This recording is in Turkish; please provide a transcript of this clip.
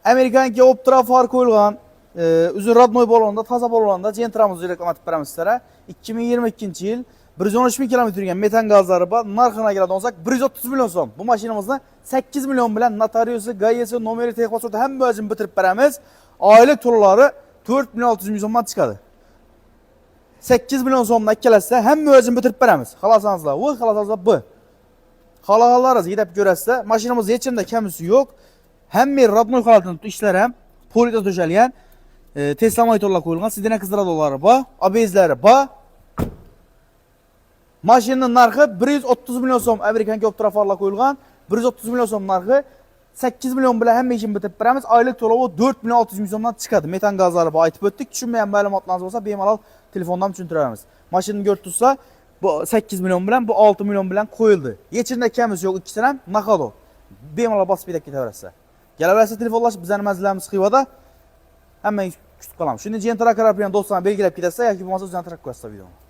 Amerikanki optra far koyulgan, üzü radnoy bolanda, taza bolanda Gentra'mızı reklam etip beramiz sizlere. 2022 yıl 113 bin kilometre yürüyen metan gazları var. Narxına geldi olsak 130 milyon so'm. Bu maşinamızda 8 milyon bilen notariusu, gayesi, nomeri, tekvasotu hem bölümünü bitirip beramiz. Aylık turları 4 milyon 600 milyon so'mdan çıkadı. 8 milyon so'mdan ikkalasa hem bölümünü bitirip beramiz. Xalasanızlar bu, xalasanızlar bu. Xalalarız gidip görəsizlər. Maşinamızda içinde kamisi yok. Hem bir radnoy halatını işler hem polita döşelgen. Tesla motorla koyulgan. Sidine kızdıra doları ba. Abezleri ba. Maşinin narxı 130 milyon so'm. Amerikan optra farla koyulgan. 130 milyon so'm narxı. 8 milyon bile hem işin bitip beramiz. Aylık to'lovi 4 milyon 600 milyon so'mdan çıkadı. Metan gazları ba aytib o'tdik. Tushunmagan ma'lumotlarınız olsa bemalol telefondan tushuntiramiz. Maşinani ko'rib tursa bu 8 milyon bilen bu 6 milyon bilen koyuldu. Yechinde kamisi yok ikisini hem nakado. Bemalol basıp edip ketaverasizlar. Kelaverasizlar telefonlaşıp bizani manzillarimiz Xivada. Hemen kütüp kalamiz. Şimdi Gentra Karapiyan dostlarına belgilep giderse yoki bo'lmasa o'zini taraf ko'rsatsa videoni.